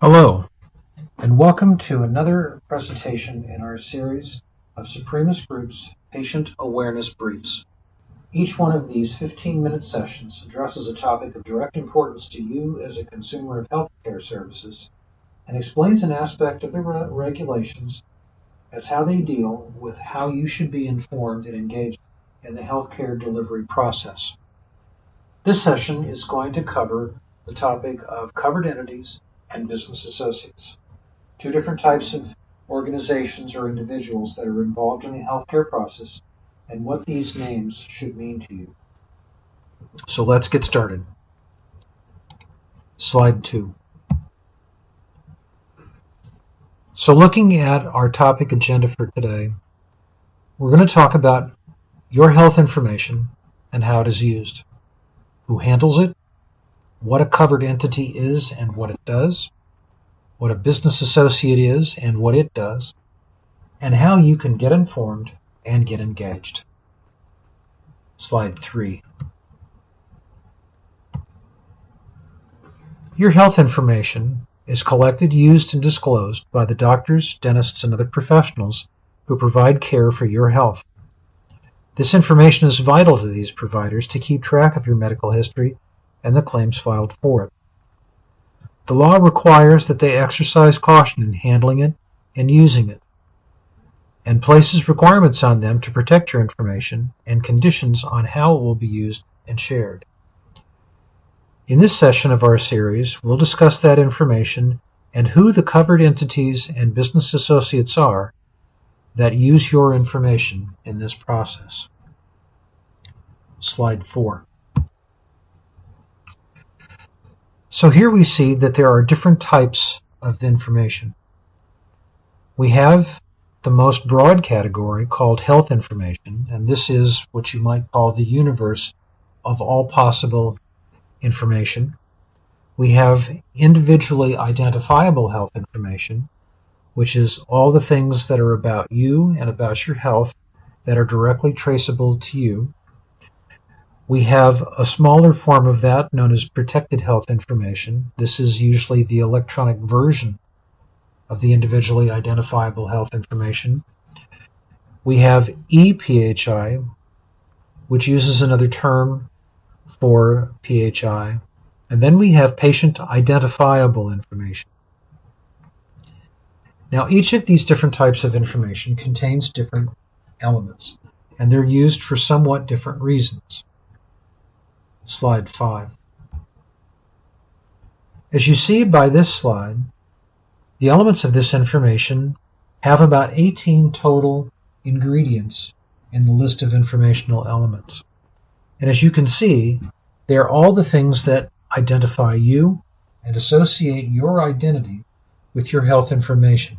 Hello, and welcome to another presentation in our series of Supremus Group's Patient Awareness Briefs. Each one of these 15-minute sessions addresses a topic of direct importance to you as a consumer of healthcare services and explains an aspect of the regulations as how they deal with how you should be informed and engaged in the healthcare delivery process. This session is going to cover the topic of covered entities and business associates, two different types of organizations or individuals that are involved in the healthcare process, and what these names should mean to you. So let's get started. Slide 2. So looking at our topic agenda for today, we're going to talk about your health information and how it is used, who handles it, what a covered entity is and what it does, what a business associate is and what it does, and how you can get informed and get engaged. Slide 3. Your health information is collected, used, and disclosed by the doctors, dentists, and other professionals who provide care for your health. This information is vital to these providers to keep track of your medical history and the claims filed for it. The law requires that they exercise caution in handling it and using it, and places requirements on them to protect your information and conditions on how it will be used and shared. In this session of our series, we'll discuss that information and who the covered entities and business associates are that use your information in this process. Slide 4. So here we see that there are different types of information. We have the most broad category called health information, and this is what you might call the universe of all possible information. We have individually identifiable health information, which is all the things that are about you and about your health that are directly traceable to you. We have a smaller form of that known as protected health information. This is usually the electronic version of the individually identifiable health information. We have e-PHI, which uses another term for PHI. And then we have patient identifiable information. Now, each of these different types of information contains different elements, and they're used for somewhat different reasons. Slide 5. As you see by this slide, the elements of this information have about 18 total ingredients in the list of informational elements. And as you can see, they are all the things that identify you and associate your identity with your health information.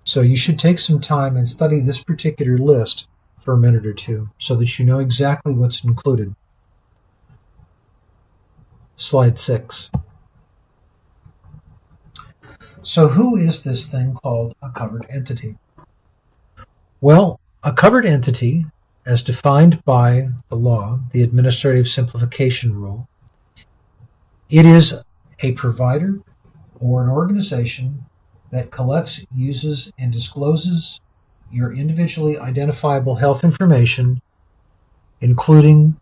So you should take some time and study this particular list for a minute or two so that you know exactly what's included. Slide 6. So who is this thing called a covered entity? Well, a covered entity, as defined by the law, the Administrative Simplification Rule, it is a provider or an organization that collects, uses, and discloses your individually identifiable health information, including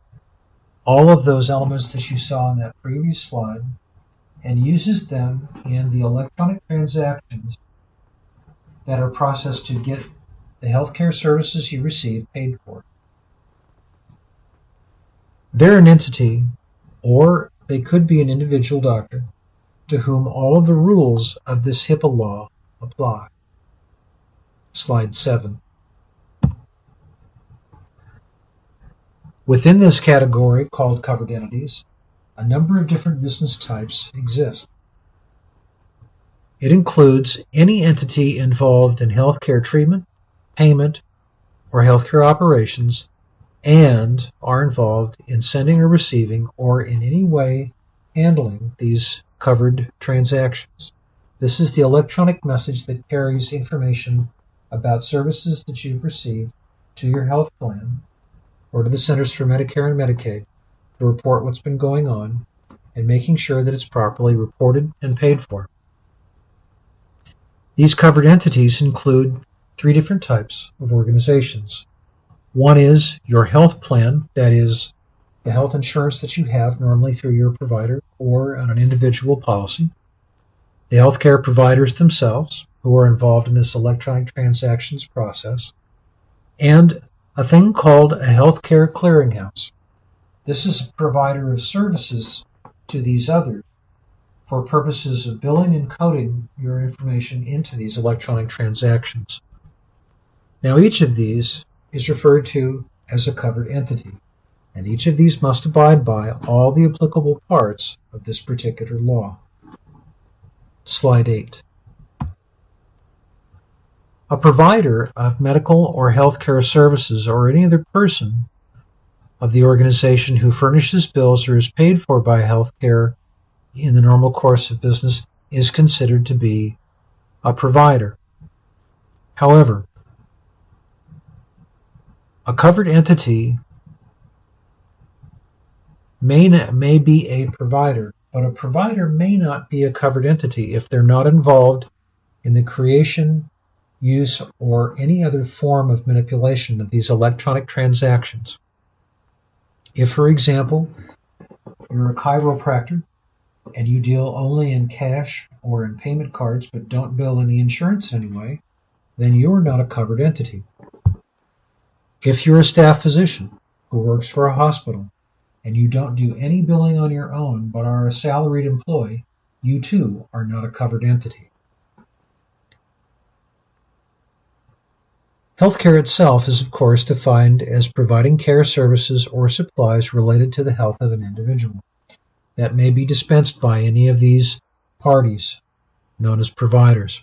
all of those elements that you saw in that previous slide, and uses them in the electronic transactions that are processed to get the healthcare services you receive paid for. They're an entity, or they could be an individual doctor, to whom all of the rules of this HIPAA law apply. Slide 7. Within this category called covered entities, a number of different business types exist. It includes any entity involved in healthcare treatment, payment, or healthcare operations, and are involved in sending or receiving or in any way handling these covered transactions. This is the electronic message that carries information about services that you've received to your health plan or to the Centers for Medicare and Medicaid to report what's been going on and making sure that it's properly reported and paid for. These covered entities include three different types of organizations. One is your health plan, that is, the health insurance that you have normally through your provider or on an individual policy. The healthcare providers themselves, who are involved in this electronic transactions process, and a thing called a healthcare clearinghouse. This is a provider of services to these others for purposes of billing and coding your information into these electronic transactions. Now, each of these is referred to as a covered entity, and each of these must abide by all the applicable parts of this particular law. Slide 8. A provider of medical or healthcare services or any other person of the organization who furnishes bills or is paid for by healthcare in the normal course of business is considered to be a provider. However, a covered entity may be a provider, but a provider may not be a covered entity if they're not involved in the creation, use, or any other form of manipulation of these electronic transactions. If, for example, you're a chiropractor and you deal only in cash or in payment cards but don't bill any insurance in any way, then you are not a covered entity. If you're a staff physician who works for a hospital and you don't do any billing on your own but are a salaried employee, you too are not a covered entity. Healthcare itself is, of course, defined as providing care services or supplies related to the health of an individual that may be dispensed by any of these parties, known as providers.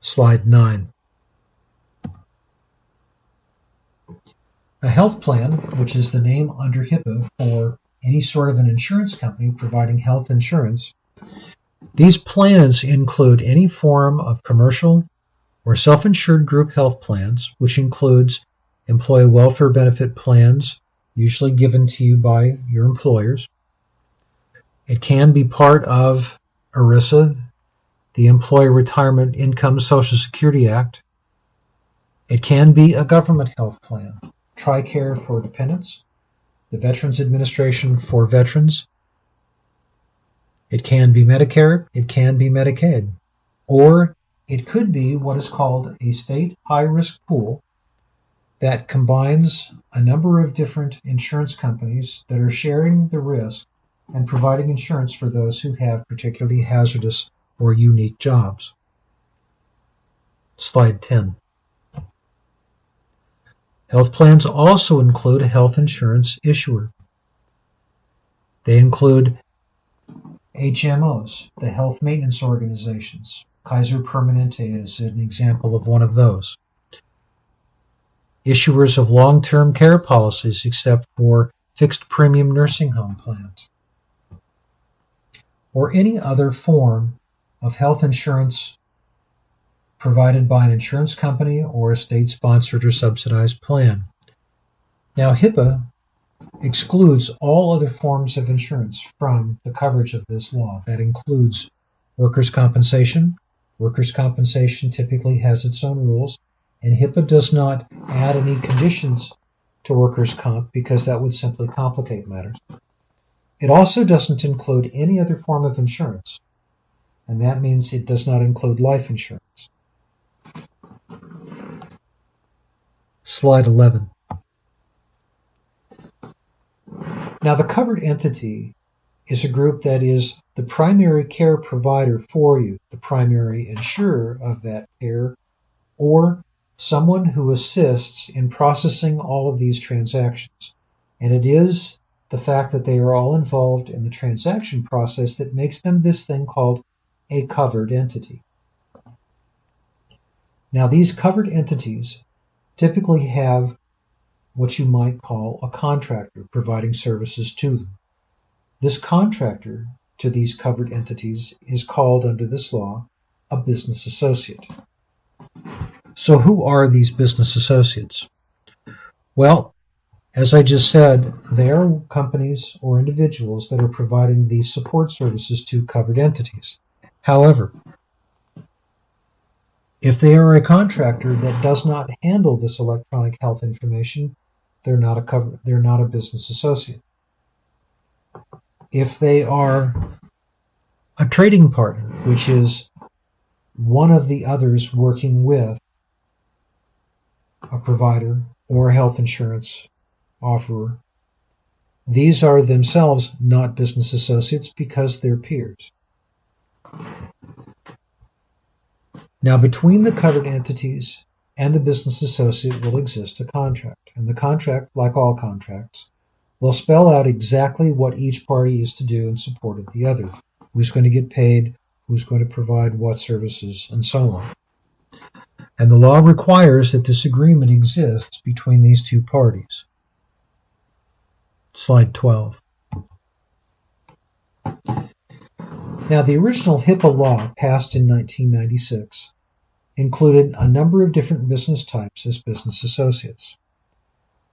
Slide 9. A health plan, which is the name under HIPAA for any sort of an insurance company providing health insurance, these plans include any form of commercial or self-insured group health plans, which includes employee welfare benefit plans, usually given to you by your employers. It can be part of ERISA, the Employee Retirement Income Social Security Act. It can be a government health plan, TRICARE for dependents, the Veterans Administration for veterans. It can be Medicare, it can be Medicaid, or it could be what is called a state high-risk pool that combines a number of different insurance companies that are sharing the risk and providing insurance for those who have particularly hazardous or unique jobs. Slide 10. Health plans also include a health insurance issuer. They include HMOs, the health maintenance organizations. Kaiser Permanente is an example of one of those. Issuers of long-term care policies except for fixed premium nursing home plans, or any other form of health insurance provided by an insurance company or a state-sponsored or subsidized plan. Now, HIPAA excludes all other forms of insurance from the coverage of this law. That includes workers' compensation. Workers' compensation typically has its own rules, and HIPAA does not add any conditions to workers' comp because that would simply complicate matters. It also doesn't include any other form of insurance, and that means it does not include life insurance. Slide 11. Now, the covered entity is a group that is the primary care provider for you, the primary insurer of that care, or someone who assists in processing all of these transactions. And it is the fact that they are all involved in the transaction process that makes them this thing called a covered entity. Now, these covered entities typically have what you might call a contractor providing services to them. This contractor to these covered entities is called under this law a business associate. So who are these business associates? Well, as I just said, they are companies or individuals that are providing these support services to covered entities. However, If they are a contractor that does not handle this electronic health information, they're not a business associate. If they are a trading partner, which is one of the others working with a provider or a health insurance offerer, these are themselves not business associates because they're peers. Now, between the covered entities and the business associate will exist a contract, and the contract, like all contracts, will spell out exactly what each party is to do in support of the other, who's going to get paid, who's going to provide what services, and so on. And the law requires that this agreement exists between these two parties. Slide 12. Now, the original HIPAA law, passed in 1996, included a number of different business types as business associates.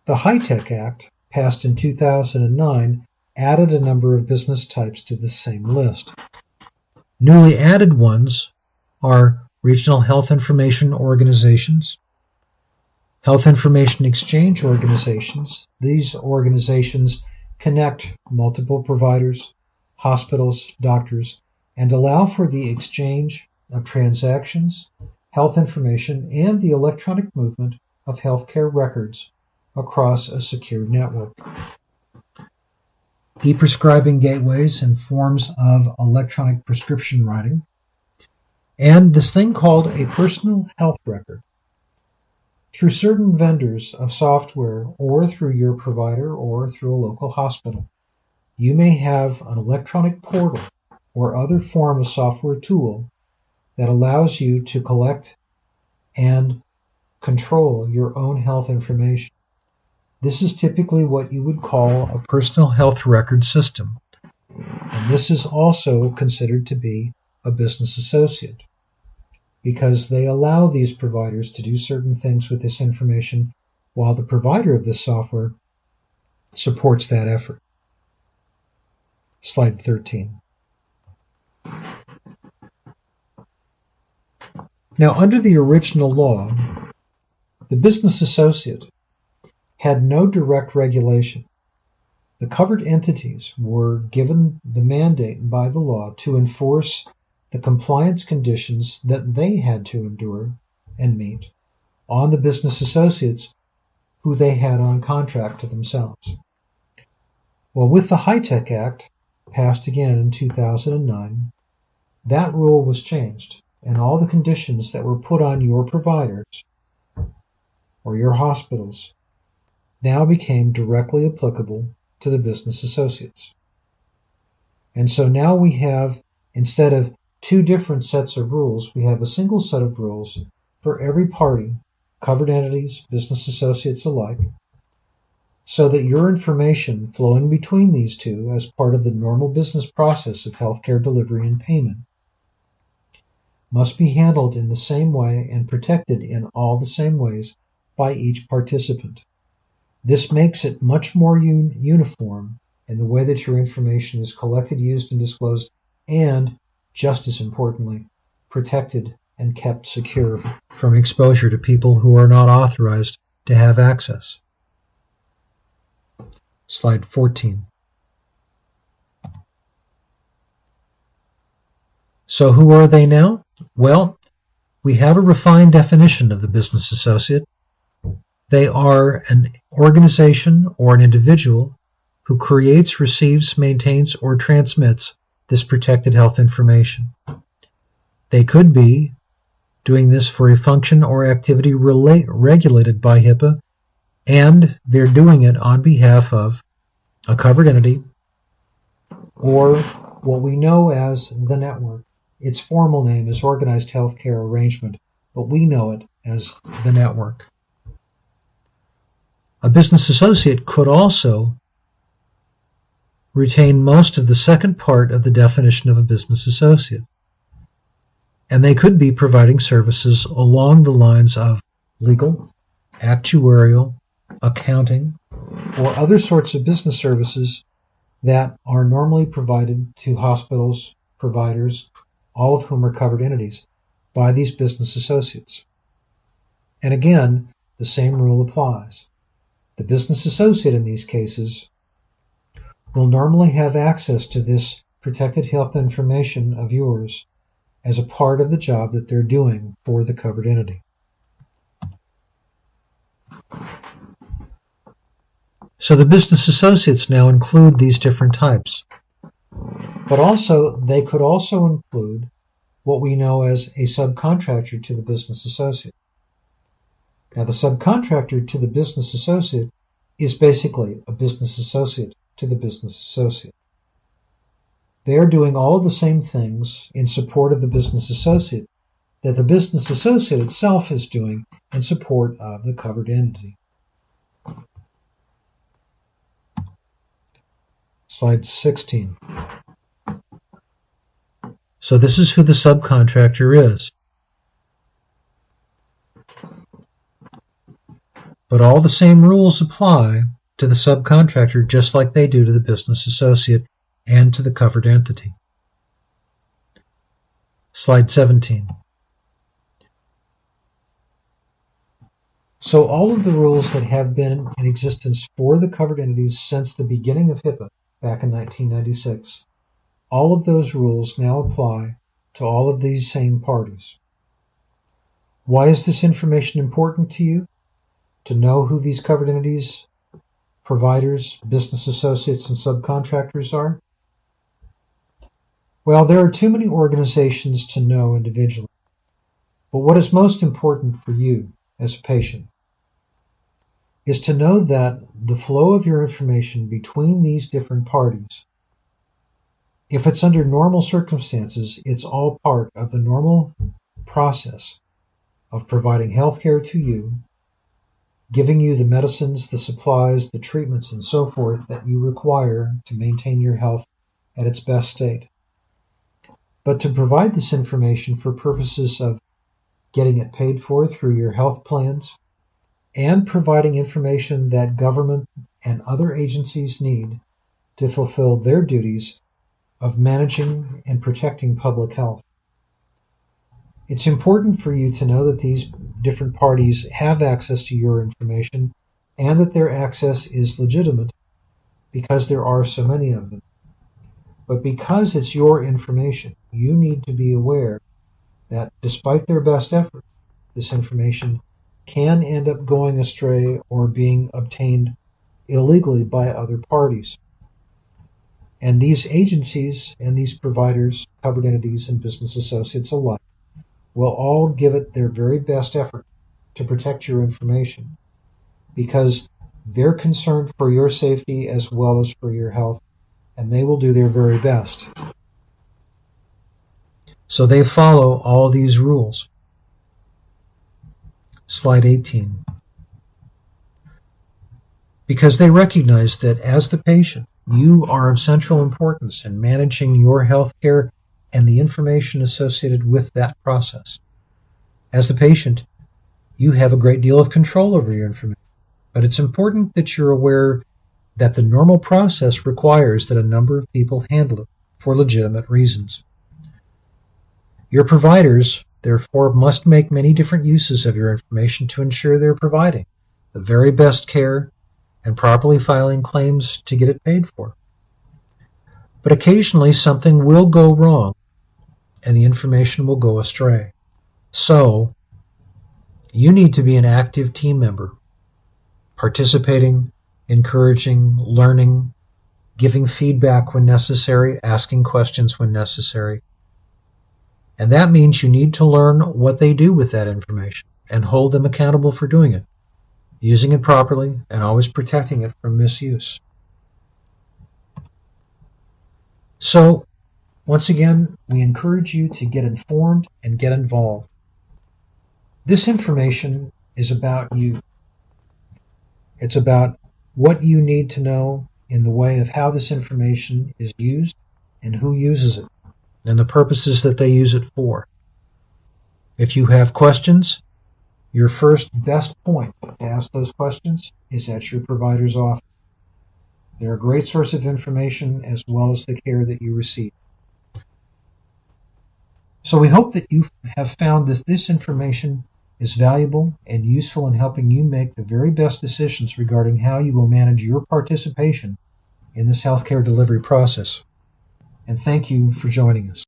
The HITECH Act, passed in 2009, added a number of business types to the same list. Newly added ones are regional health information organizations, health information exchange organizations. These organizations connect multiple providers, hospitals, doctors, and allow for the exchange of transactions, health information, and the electronic movement of healthcare records across a secure network. E-prescribing gateways and forms of electronic prescription writing, and this thing called a personal health record. Through certain vendors of software or through your provider or through a local hospital, you may have an electronic portal or other form of software tool that allows you to collect and control your own health information. This is typically what you would call a personal health record system, and this is also considered to be a business associate because they allow these providers to do certain things with this information while the provider of this software supports that effort. Slide 13. Now, under the original law, the business associate had no direct regulation. The covered entities were given the mandate by the law to enforce the compliance conditions that they had to endure and meet on the business associates who they had on contract to themselves. Well, with the HITECH Act, passed again in 2009, that rule was changed, and all the conditions that were put on your providers or your hospitals now became directly applicable to the business associates. And so now we have, instead of two different sets of rules, we have a single set of rules for every party, covered entities, business associates alike, so that your information flowing between these two as part of the normal business process of healthcare delivery and payment must be handled in the same way and protected in all the same ways by each participant. This makes it much more uniform in the way that your information is collected, used, and disclosed, and, just as importantly, protected and kept secure from exposure to people who are not authorized to have access. Slide 14. So who are they now? Well, we have a refined definition of the business associate. They are an organization or an individual who creates, receives, maintains, or transmits this protected health information. They could be doing this for a function or activity regulated by HIPAA, and they're doing it on behalf of a covered entity or what we know as the network. Its formal name is Organized Healthcare Arrangement, but we know it as the network. A business associate could also retain most of the second part of the definition of a business associate, and they could be providing services along the lines of legal, actuarial, accounting, or other sorts of business services that are normally provided to hospitals, providers, all of whom are covered entities. by these business associates. And again, the same rule applies. The business associate in these cases will normally have access to this protected health information of yours as a part of the job that they're doing for the covered entity. So the business associates now include these different types. But also, they could also include what we know as a subcontractor to the business associate. Now, the subcontractor to the business associate is basically a business associate to the business associate. They are doing all of the same things in support of the business associate that the business associate itself is doing in support of the covered entity. Slide 16. So this is who the subcontractor is. But all the same rules apply to the subcontractor just like they do to the business associate and to the covered entity. Slide 17. So all of the rules that have been in existence for the covered entities since the beginning of HIPAA back in 1996, all of those rules now apply to all of these same parties. Why is this information important to you? To know who these covered entities, providers, business associates, and subcontractors are? Well, there are too many organizations to know individually. But what is most important for you as a patient is to know that the flow of your information between these different parties, if it's under normal circumstances, it's all part of the normal process of providing health care to you, giving you the medicines, the supplies, the treatments, and so forth that you require to maintain your health at its best state. But to provide this information for purposes of getting it paid for through your health plans and providing information that government and other agencies need to fulfill their duties of managing and protecting public health. It's important for you to know that these different parties have access to your information and that their access is legitimate because there are so many of them. But because it's your information, you need to be aware that despite their best effort, this information can end up going astray or being obtained illegally by other parties. And these agencies and these providers, covered entities and business associates alike, will all give it their very best effort to protect your information because they're concerned for your safety as well as for your health, and they will do their very best. So they follow all these rules. Slide 18. Because they recognize that as the patient, you are of central importance in managing your health care and the information associated with that process. As the patient, you have a great deal of control over your information, but it's important that you're aware that the normal process requires that a number of people handle it for legitimate reasons. Your providers, therefore, must make many different uses of your information to ensure they're providing the very best care and properly filing claims to get it paid for. But occasionally something will go wrong and the information will go astray. So, you need to be an active team member, participating, encouraging, learning, giving feedback when necessary, asking questions when necessary. And that means you need to learn what they do with that information and hold them accountable for doing it, using it properly, and always protecting it from misuse. So, once again, we encourage you to get informed and get involved. This information is about you. It's about what you need to know in the way of how this information is used and who uses it, and the purposes that they use it for. If you have questions, your first best point to ask those questions is at your provider's office. They're a great source of information as well as the care that you receive. So we hope that you have found that this information is valuable and useful in helping you make the very best decisions regarding how you will manage your participation in this healthcare delivery process. And thank you for joining us.